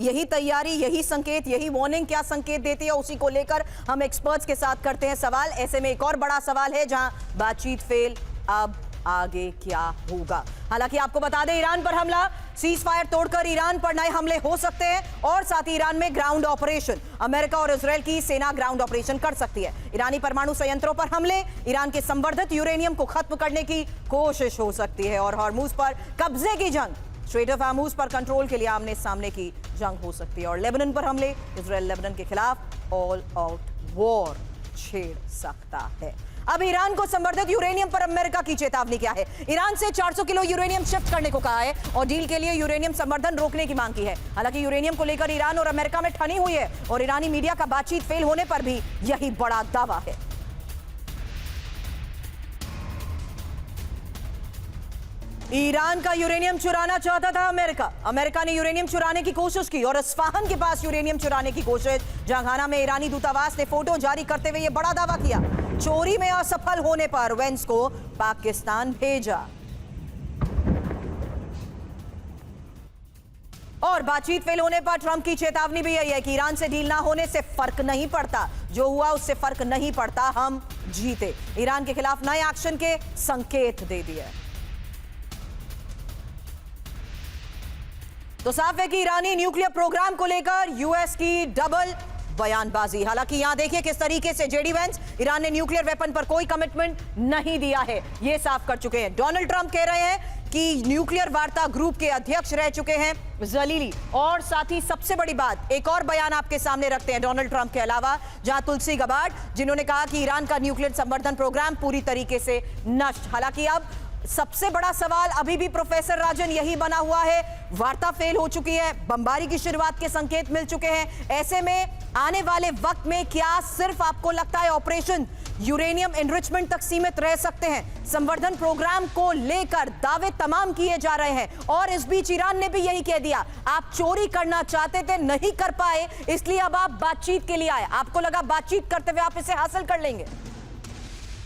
यही तैयारी, यही संकेत, यही वार्निंग क्या संकेत देती है, उसी को लेकर हम एक्सपर्ट्स के साथ करते हैं सवाल। ऐसे में एक और बड़ा सवाल है जहां बातचीत फेल, अब आगे क्या होगा। हालांकि आपको बता दें, ईरान पर हमला, सीज फायर तोड़कर ईरान पर नए हमले हो सकते हैं और साथ ही ईरान में ग्राउंड ऑपरेशन, अमेरिका और इजरायल की सेना ग्राउंड ऑपरेशन कर सकती है। ईरानी परमाणु संयंत्रों पर हमले, ईरान के संवर्धित यूरेनियम को खत्म करने की कोशिश हो सकती है और हॉर्मुज पर कब्जे की जंग, स्ट्रेट ऑफ हॉर्मुज पर कंट्रोल के लिए आमने सामने की जंग हो सकती है और लेबनान पर हमले, इजरायल लेबनान के खिलाफ ऑल आउट वॉर छेड़ सकता है। अब ईरान को संवर्धित यूरेनियम पर अमेरिका की चेतावनी क्या है? ईरान से 400 किलो यूरेनियम शिफ्ट करने को कहा है और डील के लिए यूरेनियम संवर्धन रोकने की मांग की है। हालांकि यूरेनियम को लेकर ईरान और अमेरिका में ठनी हुई है और ईरानी मीडिया का बातचीत फेल होने पर भी यही बड़ा दावा है। ईरान का यूरेनियम चुराना चाहता था अमेरिका। अमेरिका ने यूरेनियम चुराने की कोशिश की और इस्फहान के पास यूरेनियम चुराने की कोशिश। जहांगाना में ईरानी दूतावास ने फोटो जारी करते हुए यह बड़ा दावा किया। चोरी में असफल होने पर वेंस को पाकिस्तान भेजा। और बातचीत फेल होने पर ट्रंप की चेतावनी भी यही है कि ईरान से डील ना होने से फर्क नहीं पड़ता, जो हुआ उससे फर्क नहीं पड़ता, हम जीते। ईरान के खिलाफ नए एक्शन के संकेत दे दिए। तो साफ है कि ईरानी न्यूक्लियर प्रोग्राम को लेकर यूएस की डबल बयानबाजी। हालांकि यहां देखिए किस तरीके से जेडी वेंस ईरान ने न्यूक्लियर वेपन पर कोई कमिटमेंट नहीं दिया है, यह साफ कर चुके हैं। डोनाल्ड ट्रंप कह रहे हैं कि न्यूक्लियर वार्ता ग्रुप के अध्यक्ष रह चुके हैं जलीली। और साथ ही सबसे बड़ी बात, एक और बयान आपके सामने रखते हैं डोनाल्ड ट्रंप के अलावा, जहां तुलसी गबार्ड, जिन्होंने कहा कि ईरान का न्यूक्लियर संवर्धन प्रोग्राम पूरी तरीके से नष्ट। हालांकि अब सबसे बड़ा सवाल अभी भी प्रोफेसर राजन यही बना हुआ है, वार्ता फेल हो चुकी है, बमबारी की शुरुआत के संकेत मिल चुके हैं। ऐसे में आने वाले वक्त में क्या सिर्फ आपको लगता है ऑपरेशन यूरेनियम एनरिचमेंट तक सीमित रह सकते हैं? संवर्धन प्रोग्राम को लेकर दावे तमाम किए जा रहे हैं और इस बीच ईरान ने भी यही कह दिया, आप चोरी करना चाहते थे, नहीं कर पाए, इसलिए अब आप बातचीत के लिए आए। आपको लगा बातचीत करते हुए आप इसे हासिल कर लेंगे?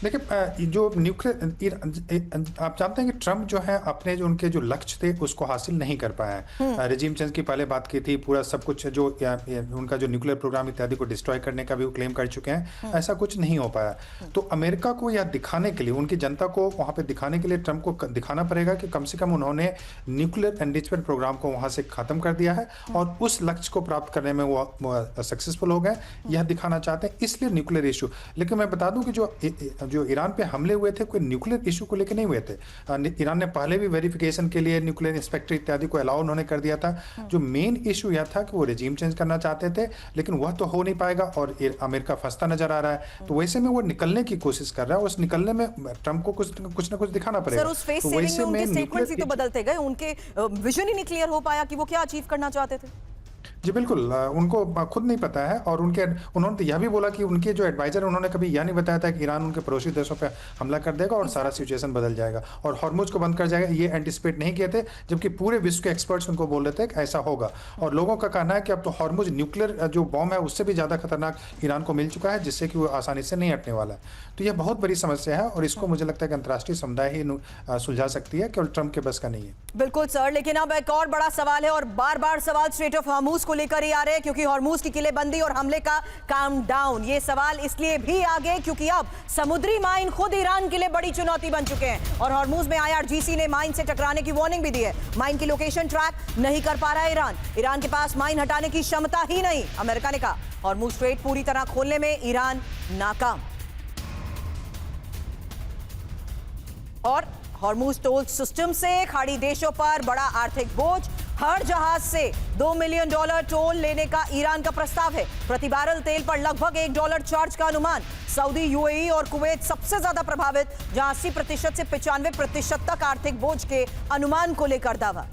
देखिए, जो न्यूक्लियर, आप जानते हैं कि ट्रंप जो है अपने जो उनके जो लक्ष्य थे उसको हासिल नहीं कर पाया। रेजिम चेंज की पहले बात की थी, पूरा सब कुछ जो उनका जो न्यूक्लियर प्रोग्राम इत्यादि को डिस्ट्रॉय करने का भी वो क्लेम कर चुके हैं, ऐसा कुछ नहीं हो पाया। तो अमेरिका को यह दिखाने के लिए, उनकी जनता को वहाँ पे दिखाने के लिए ट्रंप को दिखाना पड़ेगा कि कम से कम उन्होंने न्यूक्लियर एनरिचमेंट प्रोग्राम को वहाँ से खत्म कर दिया है और उस लक्ष्य को प्राप्त करने में वो सक्सेसफुल हो गए, यह दिखाना चाहते हैं, इसलिए न्यूक्लियर इशू। लेकिन मैं बता दूं कि जो ईरान पे हमले हुए थे कोई न्यूक्लियर इशू को लेकर नहीं हुए थे। ईरान ने पहले भी वेरिफिकेशन के लिए न्यूक्लियर इंस्पेक्टर इत्यादि को अलाउ उन्होंने कर दिया था। जो मेन इशू यह था कि वो रेजिम चेंज करना चाहते थे, लेकिन वह तो हो नहीं पाएगा और अमेरिका फंसता नजर आ रहा है। तो वैसे में वो निकलने की कोशिश कर रहा है, उस निकलने में ट्रंप को कुछ ना कुछ दिखाना पड़ेगा। सर, उस फेस सेविंग में उनके स्टेटमेंट्स ही तो बदलते गए, उनके विजन ही नहीं क्लियर हो पाया कि वो क्या अचीव करना चाहते थे। जी बिल्कुल, उनको खुद नहीं पता है और उन्होंने तो यह भी बोला कि उनके जो एडवाइजर, उन्होंने कभी यह नहीं बताया था कि ईरान उनके पड़ोसी देशों पे हमला कर देगा और सारा सिचुएशन बदल जाएगा और हॉर्मुज को बंद कर जाएगा। ये एंटिसिपेट नहीं किए थे, जबकि पूरे विश्व के एक्सपर्ट्स उनको बोल रहे थे कि ऐसा होगा। और लोगों का कहना है कि अब तो हॉर्मुज न्यूक्लियर जो बॉम्ब है उससे भी ज़्यादा खतरनाक ईरान को मिल चुका है, जिससे कि वो आसानी से नहीं हटने वाला है। तो यह बहुत बड़ी समस्या है और इसको मुझे लगता है कि अंतर्राष्ट्रीय समुदाय ही सुलझा सकती है, केवल ट्रंप के बस का नहीं है। बिल्कुल सर, लेकिन अब एक और बड़ा सवाल है और बार बार सवाल स्ट्रेट ऑफ हॉर्मुज को लेकर ही आ रहे हैं, क्योंकि हॉर्मुज की किलेबंदी और हमले का काम डाउन, ये सवाल इसलिए भी आगे क्योंकि अब समुद्री माइन खुद ईरान के लिए बड़ी चुनौती बन चुके हैं और हॉर्मुज में IRGC ने माइन से टकराने की वार्निंग भी दी है। माइन की लोकेशन ट्रैक नहीं कर पा रहा है ईरान के पास माइन हटाने की क्षमता ही नहीं। अमेरिका ने कहा हॉर्मुज स्ट्रेट पूरी तरह खोलने में ईरान नाकाम। और हॉर्मुज टोल सिस्टम से खाड़ी देशों पर बड़ा आर्थिक बोझ, हर जहाज से $2 मिलियन टोल लेने का ईरान का प्रस्ताव है। प्रति बैरल तेल पर लगभग $1 चार्ज का अनुमान। सऊदी, UAE और कुवैत सबसे ज्यादा प्रभावित, जहां 80% से 95% तक आर्थिक बोझ के अनुमान को लेकर दावा।